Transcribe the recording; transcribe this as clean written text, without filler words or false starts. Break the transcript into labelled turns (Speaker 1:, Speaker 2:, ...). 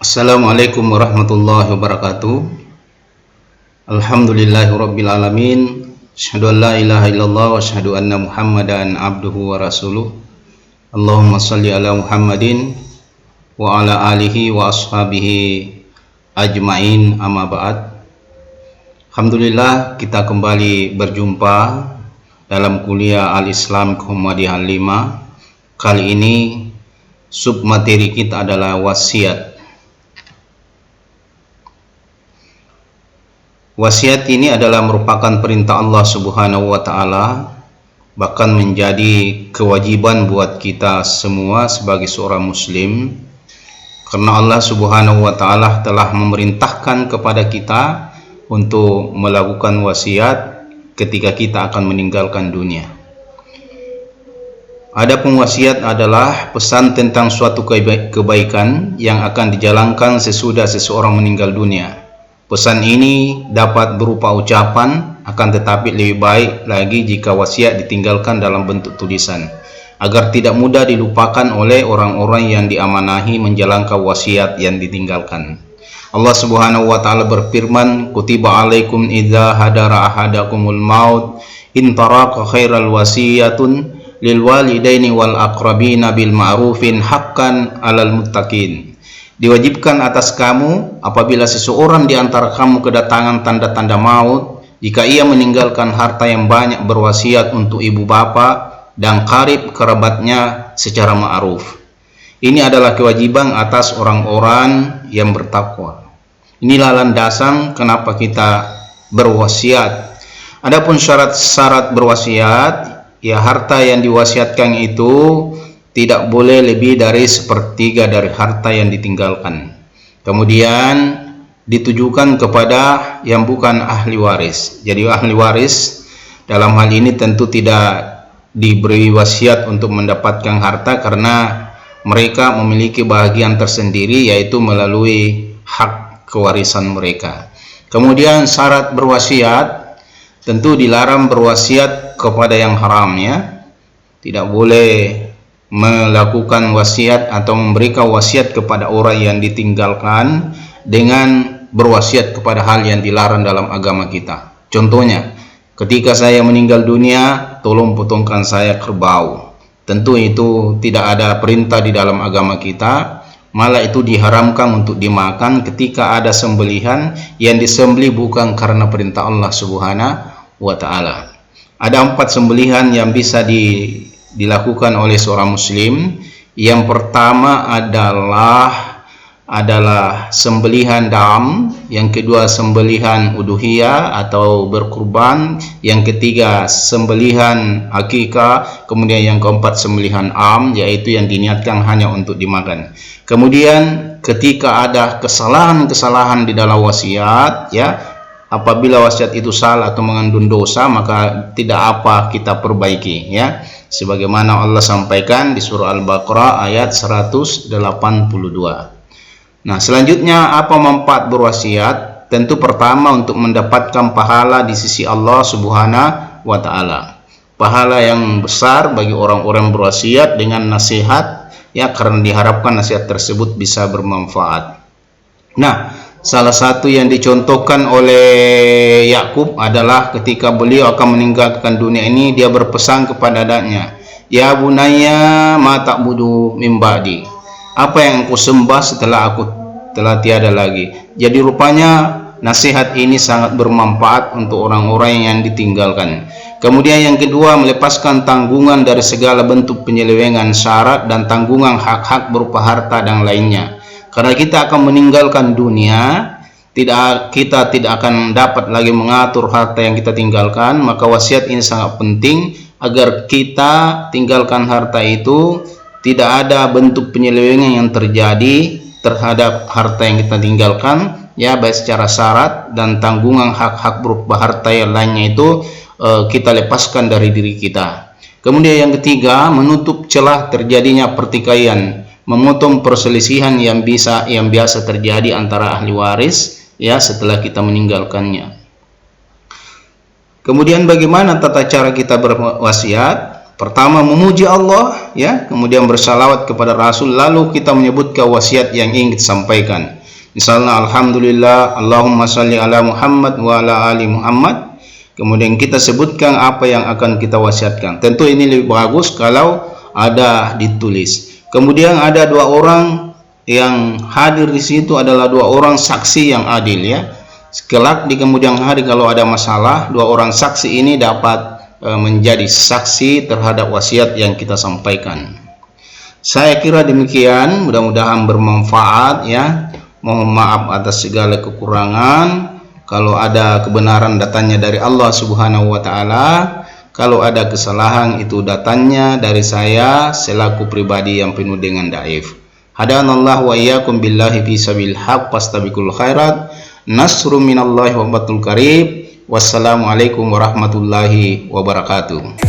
Speaker 1: Assalamualaikum warahmatullahi wabarakatuh. Alhamdulillahirabbil alamin. Asyhadu an la ilaha illallah wa asyhadu anna Muhammadan abduhu wa rasuluh. Allahumma shalli ala Muhammadin wa ala alihi wa ashabihi ajmain, amma ba'd. Alhamdulillah, kita kembali berjumpa dalam kuliah Al-Islam Muhammadiyah 5. Kali ini submateri kita adalah wasiat. Wasiat ini adalah merupakan perintah Allah Subhanahu wa Ta'ala, bahkan menjadi kewajiban buat kita semua sebagai seorang muslim, karena Allah Subhanahu wa Ta'ala telah memerintahkan kepada kita untuk melakukan wasiat ketika kita akan meninggalkan dunia. Adapun wasiat adalah pesan tentang suatu kebaikan yang akan dijalankan sesudah seseorang meninggal dunia. Pesan ini dapat berupa ucapan, akan tetapi lebih baik lagi jika wasiat ditinggalkan dalam bentuk tulisan, agar tidak mudah dilupakan oleh orang-orang yang diamanahi menjalankan wasiat yang ditinggalkan. Allah Subhanahu wa Ta'ala berfirman, "Kutiba alaikum idza hadara ahadakumul maut in taraka khairal wasiyatun lil walidaini wal aqrabina bil ma'rufin haqqan 'alal muttaqin." Diwajibkan atas kamu apabila seseorang di antara kamu kedatangan tanda-tanda maut, jika ia meninggalkan harta yang banyak, berwasiat untuk ibu bapa dan karib kerabatnya secara ma'ruf. Ini adalah kewajiban atas orang-orang yang bertakwa. Inilah landasan kenapa kita berwasiat. Adapun syarat-syarat berwasiat, ya harta yang diwasiatkan itu tidak boleh lebih dari sepertiga dari harta yang ditinggalkan. Kemudian ditujukan kepada yang bukan ahli waris. Jadi ahli waris dalam hal ini tentu tidak diberi wasiat untuk mendapatkan harta, karena mereka memiliki bahagian tersendiri, yaitu melalui hak kewarisan mereka. Kemudian syarat berwasiat, tentu dilarang berwasiat kepada yang haram, ya. Tidak boleh melakukan wasiat atau memberikan wasiat kepada orang yang ditinggalkan dengan berwasiat kepada hal yang dilarang dalam agama kita. Contohnya, ketika saya meninggal dunia, tolong potongkan saya kerbau. Tentu itu tidak ada perintah di dalam agama kita, malah itu diharamkan untuk dimakan ketika ada sembelihan yang disembelih bukan karena perintah Allah Subhanahu wa Ta'ala. Ada 4 sembelihan yang bisa dilakukan oleh seorang muslim. Yang pertama adalah sembelihan dam, yang kedua sembelihan uduhiyah atau berkurban, yang ketiga sembelihan akikah, kemudian yang keempat sembelihan am, yaitu yang diniatkan hanya untuk dimakan. Kemudian ketika ada kesalahan-kesalahan di dalam wasiat, ya, apabila wasiat itu salah atau mengandung dosa, maka tidak apa kita perbaiki, ya. Sebagaimana Allah sampaikan di surah Al-Baqarah ayat 182. Nah, selanjutnya apa manfaat berwasiat? Tentu pertama untuk mendapatkan pahala di sisi Allah Subhanahu wa Ta'ala. Pahala yang besar bagi orang-orang berwasiat dengan nasihat, ya, karena diharapkan nasihat tersebut bisa bermanfaat. Nah, salah satu yang dicontohkan oleh Yakub adalah ketika beliau akan meninggalkan dunia ini, dia berpesan kepada anaknya, "Ya bunayya ma ta'budu min ba'di." Apa yang engkau sembah setelah aku telah tiada lagi. Jadi rupanya nasihat ini sangat bermanfaat untuk orang-orang yang ditinggalkan. Kemudian yang kedua, melepaskan tanggungan dari segala bentuk penyelewengan syarat dan tanggungan hak-hak berupa harta dan lainnya. Karena kita akan meninggalkan dunia, kita tidak akan dapat lagi mengatur harta yang kita tinggalkan, maka wasiat ini sangat penting agar kita tinggalkan harta itu tidak ada bentuk penyelewengan yang terjadi terhadap harta yang kita tinggalkan, ya, baik secara syarat dan tanggungan hak-hak berupa harta yang lainnya itu kita lepaskan dari diri kita. Kemudian yang ketiga, menutup celah terjadinya pertikaian, memotong perselisihan yang biasa terjadi antara ahli waris, ya, setelah kita meninggalkannya. Kemudian bagaimana tata cara kita berwasiat? Pertama, memuji Allah, ya, kemudian bersalawat kepada Rasul, lalu kita menyebutkan wasiat yang ingin disampaikan. Misalnya alhamdulillah, Allahumma shalli ala Muhammad wa ala ali Muhammad. Kemudian kita sebutkan apa yang akan kita wasiatkan. Tentu ini lebih bagus kalau ada ditulis. Kemudian ada dua orang yang hadir di situ adalah dua orang saksi yang adil ya. Kelak di kemudian hari kalau ada masalah, dua orang saksi ini dapat menjadi saksi terhadap wasiat yang kita sampaikan. Saya kira demikian, mudah-mudahan bermanfaat ya. Mohon maaf atas segala kekurangan. Kalau ada kebenaran datanya dari Allah Subhanahu wa taala, kalau ada kesalahan itu datanya dari saya selaku pribadi yang penuh dengan dhaif. Hadanallahu wa iyyakum billahi fi sabil haq fastabiqul khairat. Nasrun minallahi wa fathul qarib. Wassalamualaikum warahmatullahi wabarakatuh.